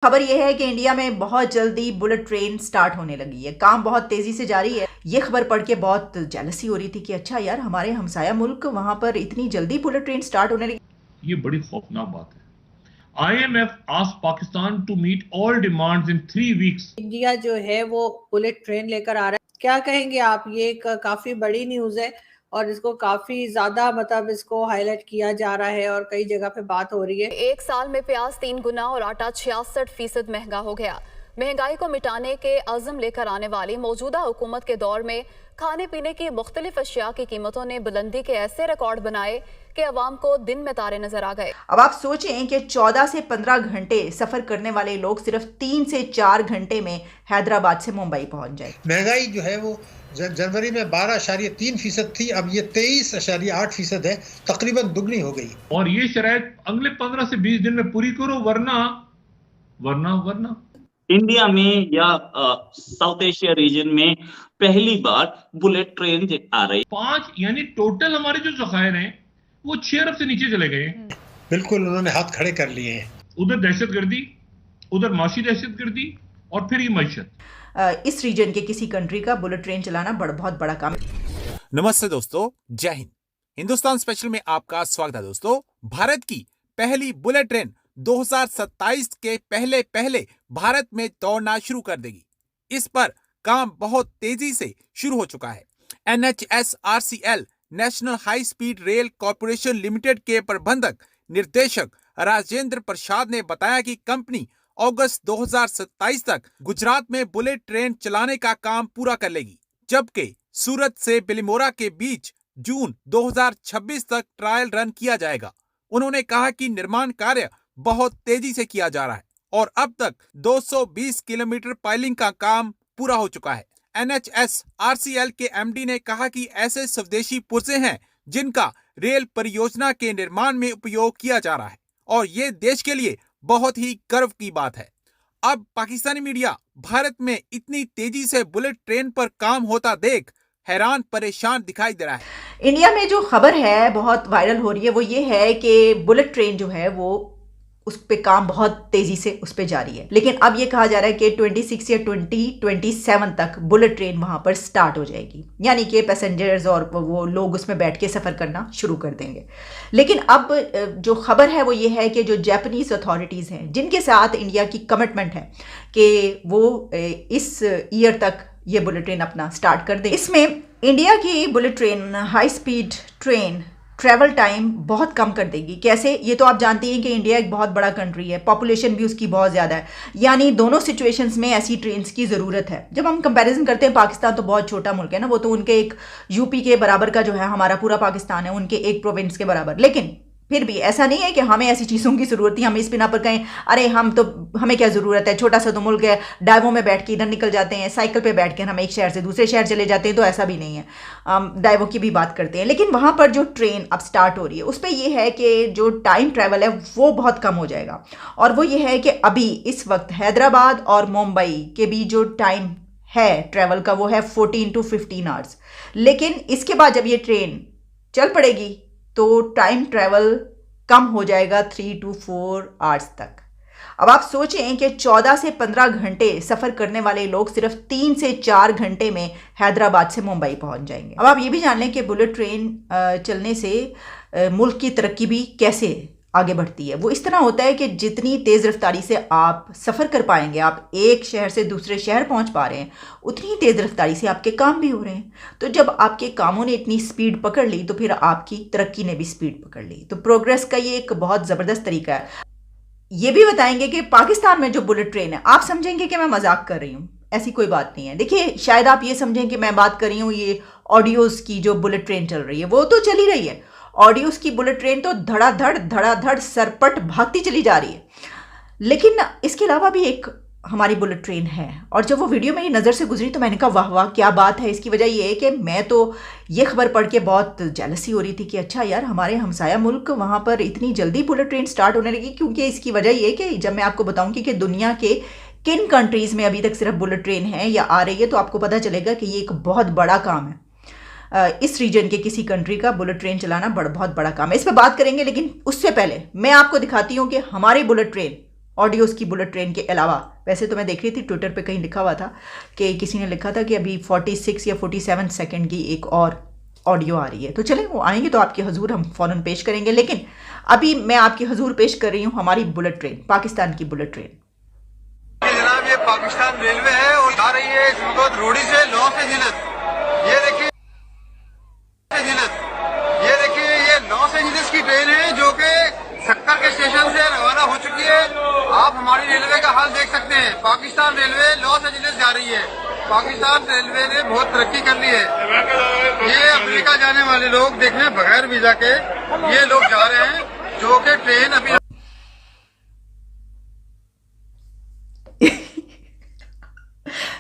खबर यह है कि इंडिया में बहुत जल्दी बुलेट ट्रेन स्टार्ट होने लगी है। काम बहुत तेजी से जारी है। ये खबर पढ़ के बहुत जेलसी हो रही थी कि अच्छा यार, हमारे हमसाया मुल्क वहां पर इतनी जल्दी बुलेट ट्रेन स्टार्ट होने लगी। ये बड़ी खौफनाक बात है। IMF asked Pakistan to meet all demands in 3 weeks. India जो है वो बुलेट ट्रेन लेकर आ रहा है। क्या कहेंगे आप? ये एक काफी बड़ी न्यूज है और इसको काफी ज्यादा इसको हाईलाइट किया जा रहा है और कई जगह पे बात हो रही है। एक साल में प्याज 3 गुना और आटा 66% महंगा हो गया। महंगाई को मिटाने के अज़म लेकर आने वाली मौजूदा हुकूमत के दौर में खाने पीने की मुख्तलिफ अशिया की कीमतों ने बुलंदी के ऐसे रिकॉर्ड बनाए कि अवाम को दिन में तारे नजर आ गए। अब आप सोचें कि 14 से 15 घंटे सफर करने वाले लोग सिर्फ 3 से 4 घंटे में हैदराबाद से मुंबई पहुंच जाए। महंगाई जो है वो जनवरी में 12.3% थी, अब ये 23.8% है, तकरीबन दुगनी हो गई। और ये शराइत अगले 15 से 20 दिन में पूरी करो, वरना वरना वरना इंडिया में या साउथ एशिया रीजन में पहली बार बुलेट ट्रेन आ रही। 5 यानी टोटल हमारे जो जखायर हैं वो 6 अरब से नीचे चले गए। बिल्कुल उन्होंने हाथ खड़े कर लिए हैं। उधर दहशतगर्दी, उधर माशी दहशतगर्दी और फिर ये मईशत। इस रीजन के किसी कंट्री का बुलेट ट्रेन चलाना बहुत बड़ा काम है। नमस्ते दोस्तों, जय हिंद। हिंदुस्तान स्पेशल में आपका स्वागत है दोस्तों। भारत की पहली बुलेट ट्रेन 2027 के पहले भारत में दौड़ना शुरू कर देगी। इस पर काम बहुत तेजी से शुरू हो चुका है। NHSRCL national high speed rail corporation limited के प्रबंधक निर्देशक राजेंद्र प्रसाद ने बताया कि कंपनी अगस्त 2027 तक गुजरात में बुलेट ट्रेन चलाने का काम पूरा कर लेगी, जबकि सूरत से बिलिमोरा के बीच जून 2026 तक ट्रायल रन किया जाएगा। उन्होंने कहा कि निर्माण कार्य बहुत तेजी से किया जा रहा है और अब तक 220 किलोमीटर पाइलिंग का काम पूरा हो चुका है। NHSRCL के MD ने कहा कि ऐसे स्वदेशी पुर्जे हैं जिनका रेल परियोजना के निर्माण में उपयोग किया जा रहा है और ये देश के लिए बहुत ही गर्व की बात है। अब पाकिस्तानी मीडिया भारत में इतनी तेजी से बुलेट ट्रेन पर काम होता देख हैरान परेशान दिखाई दे रहा है। इंडिया में जो खबर है बहुत वायरल हो रही है वो ये है कि बुलेट ट्रेन जो है वो उस पे काम बहुत तेजी से उस पे जारी है, लेकिन अब ये कहा जा रहा है कि 26 या 2027 तक बुलेट ट्रेन वहां पर स्टार्ट हो जाएगी, यानी कि पैसेंजर्स और वो लोग उसमें बैठ के सफर करना शुरू कर देंगे। लेकिन अब जो खबर है वो ये है कि जो जापानीज अथॉरिटीज हैं जिनके साथ इंडिया की कमिटमेंट है कि वो इस ईयर तक ये बुलेट ट्रेन अपना स्टार्ट कर दे। इसमें इंडिया की bullet train high speed train travel time बहुत कम कर देगी। कैसे? ये तो आप जानती हैं कि इंडिया एक बहुत बड़ा कंट्री है, पॉपुलेशन भी उसकी बहुत ज़्यादा है, यानी दोनों सिचुएशंस में ऐसी ट्रेन्स की ज़रूरत है। जब हम कंपैरिजन करते हैं, पाकिस्तान तो बहुत छोटा मुल्क है ना, वो तो उनके एक यूपी के बराबर का जो है हमारा पूरा पाकिस्तान है, उनके एक प्रोविंस के बराबर। लेकिन फिर भी ऐसा नहीं है कि हमें ऐसी चीज़ों की ज़रूरत थी, हम इस बिना पर कहें अरे हमें क्या ज़रूरत है, छोटा सा तो मुल्क है, डाइवों में बैठ के इधर निकल जाते हैं, साइकिल पे बैठ के हम एक शहर से दूसरे शहर चले जाते हैं, तो ऐसा भी नहीं है। डाइवों की भी बात करते हैं, लेकिन वहाँ पर जो ट्रेन अब स्टार्ट हो रही है उस पर यह है कि जो टाइम ट्रैवल है वो बहुत कम हो जाएगा। और वो ये है कि अभी इस वक्त हैदराबाद और मुंबई के बीच जो टाइम है ट्रैवल का वो है 14 to 15 आवर्स, लेकिन इसके बाद जब ये ट्रेन चल पड़ेगी तो टाइम ट्रैवल कम हो जाएगा 3 to 4 आवर्स तक। अब आप सोचें कि 14 से 15 घंटे सफ़र करने वाले लोग सिर्फ 3 से 4 घंटे में हैदराबाद से मुंबई पहुंच जाएंगे। अब आप ये भी जान लें कि बुलेट ट्रेन चलने से मुल्क की तरक्की भी कैसे आगे बढ़ती है। वो इस तरह होता है कि जितनी तेज़ रफ्तारी से आप सफ़र कर पाएंगे, आप एक शहर से दूसरे शहर पहुंच पा रहे हैं, उतनी तेज़ रफ्तारी से आपके काम भी हो रहे हैं। तो जब आपके कामों ने इतनी स्पीड पकड़ ली तो फिर आपकी तरक्की ने भी स्पीड पकड़ ली। तो प्रोग्रेस का ये एक बहुत ज़बरदस्त तरीका है। ये भी बताएंगे कि पाकिस्तान में जो बुलेट ट्रेन है, आप समझेंगे कि मैं मजाक कर रही हूँ, ऐसी कोई बात नहीं है। देखिए, शायद आप ये समझें कि मैं बात कर रही हूँ ये ऑडियोज़ की जो बुलेट ट्रेन चल रही है, वो तो चल ही रही है। ऑडियोज की बुलेट ट्रेन तो धड़ाधड़ सरपट भागती चली जा रही है, लेकिन इसके अलावा भी एक हमारी बुलेट ट्रेन है। और जब वो वीडियो मेरी नज़र से गुजरी तो मैंने कहा वाह वाह क्या बात है। इसकी वजह ये है कि मैं तो ये खबर पढ़ के बहुत जेलसी हो रही थी कि अच्छा यार, हमारे हमसाया मुल्क वहाँ पर इतनी जल्दी बुलेट ट्रेन स्टार्ट होने लगी। क्योंकि इसकी वजह ये है कि जब मैं आपको बताऊँगी कि दुनिया के किन कंट्रीज़ में अभी तक सिर्फ बुलेट ट्रेन है या आ रही है, तो आपको पता चलेगा कि ये एक बहुत बड़ा काम है। इस रीजन के किसी कंट्री का बुलेट ट्रेन चलाना बहुत बड़ा काम है। इस पर बात करेंगे, लेकिन उससे पहले मैं आपको दिखाती हूँ कि हमारी बुलेट ट्रेन ऑडियोज़ की बुलेट ट्रेन के अलावा। वैसे तो मैं देख रही थी ट्विटर पे कहीं लिखा हुआ था कि किसी ने लिखा था कि अभी 46 या 47 सेकंड की एक और ऑडियो आ रही है। तो चलें, वो आएंगे तो आपके हजूर हम फ़ौरन पेश करेंगे, लेकिन अभी मैं आपके हजूर पेश कर रही हूँ हमारी बुलेट ट्रेन, पाकिस्तान की बुलेट ट्रेन। जनाब, ये पाकिस्तान रेलवे है और जा रही है इस वक्त रोडी से लॉस एंजिल्स। ये देखिए ये लॉस एंजिल्स की ट्रेन है जो कि सक्कर के स्टेशन से रवाना हो चुकी है। आप हमारी रेलवे का हाल देख सकते हैं। पाकिस्तान रेलवे लॉस एंजिल्स जा रही है। पाकिस्तान रेलवे ने बहुत तरक्की कर ली है। ये अफ्रीका जाने वाले लोग देखने बगैर वीजा के ये लोग जा रहे हैं, जो कि ट्रेन अभी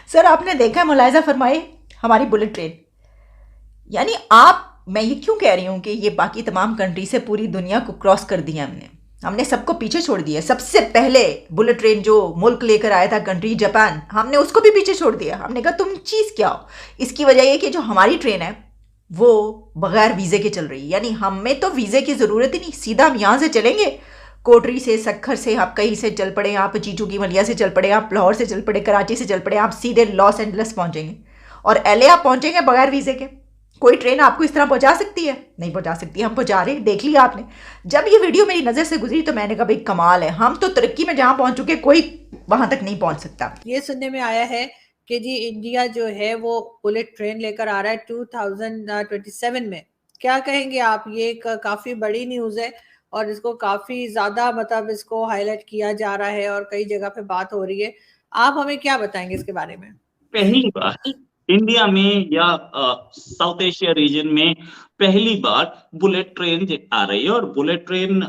सर आपने देखा, मुलाहिजा फरमाए हमारी बुलेट ट्रेन। यानी मैं ये क्यों कह रही हूँ कि ये बाकी तमाम कंट्री से पूरी दुनिया को क्रॉस कर दिया हमने सबको पीछे छोड़ दिया। सबसे पहले बुलेट ट्रेन जो मुल्क लेकर आया था कंट्री जापान, हमने उसको भी पीछे छोड़ दिया। हमने कहा तुम चीज़ क्या हो। इसकी वजह ये कि जो हमारी ट्रेन है वो बगैर वीज़े के चल रही है। यानी हमें तो वीज़े की ज़रूरत ही नहीं, सीधा हम यहाँ से चलेंगे, कोटरी से, सक्खर से, आप कहीं से चल पड़े, आप चीचू की मलिया से चल पड़े, आप लाहौर से चल पड़े, कराची से चल पड़े, आप सीधे लॉस एंजल्स पहुँचेंगे और LA आप पहुँचेंगे बगैर वीज़े के। कोई ट्रेन आपको इस तरह पहुंचा सकती है? नहीं पहुंचा सकती। हम पहुंचा रहे हैं, देख लिया आपने। जब ये वीडियो मेरी नज़र से गुजरी तो मैंने कहा भाई कमाल है, हम तो तरक्की में जहां पहुंच चुके कोई वहां तक नहीं पहुंच सकता। ये सुनने में आया है कि जी इंडिया जो है वो बुलेट ट्रेन लेकर आ रहा है 2027 में। क्या कहेंगे आप? ये एक काफी बड़ी न्यूज है और इसको काफी ज्यादा मतलब इसको हाईलाइट किया जा रहा है और कई जगह पे बात हो रही है। आप हमें क्या बताएंगे इसके बारे में? पहली बार इंडिया में या साउथ एशिया रीजन में पहली बार बुलेट ट्रेन आ रही है। और बुलेट ट्रेन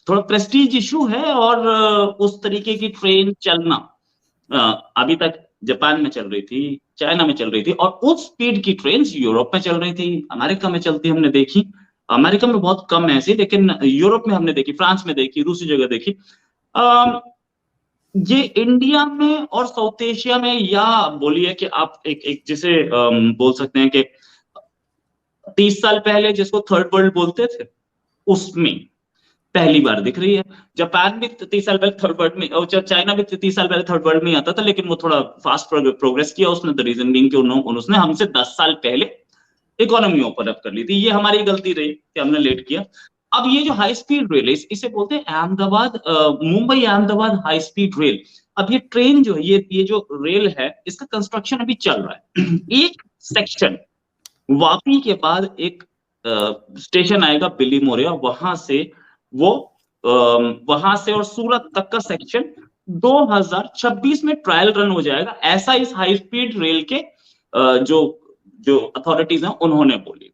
थोड़ा प्रेस्टीज इशू है और उस तरीके की ट्रेन चलना अभी तक जापान में चल रही थी, चाइना में चल रही थी, और उस स्पीड की ट्रेन यूरोप में चल रही थी, अमेरिका में चलती हमने देखी। अमेरिका में बहुत कम है ऐसी, लेकिन यूरोप में हमने देखी, फ्रांस में देखी, दूसरी जगह देखी। ये इंडिया में और साउथ एशिया में, या बोलिए कि आप एक जिसे बोल सकते हैं कि 30 साल पहले जिसको थर्ड वर्ल्ड बोलते थे, उसमें पहली बार दिख रही है। जापान भी 30 साल पहले थर्ड वर्ल्ड में, और चाइना भी 30 साल पहले थर्ड वर्ल्ड में आता था, लेकिन वो थोड़ा फास्ट प्रोग्रेस किया उसने। द रीजन बीइंग कि उसने हमसे 10 साल पहले इकोनॉमी ओपन अप कर ली थी। ये हमारी गलती रही कि हमने लेट किया। अब ये जो हाई स्पीड रेल है, इसे बोलते हैं Ahmedabad, Mumbai Ahmedabad high speed rail. अब ये ट्रेन जो है, ये जो रेल है, इसका कंस्ट्रक्शन अभी चल रहा है। एक सेक्शन वापी के बाद एक स्टेशन आएगा बिली मोरिया, वहां से और सूरत तक का सेक्शन 2026 में ट्रायल रन हो जाएगा। ऐसा इस हाई स्पीड रेल के जो अथॉरिटीज हैं उन्होंने बोली।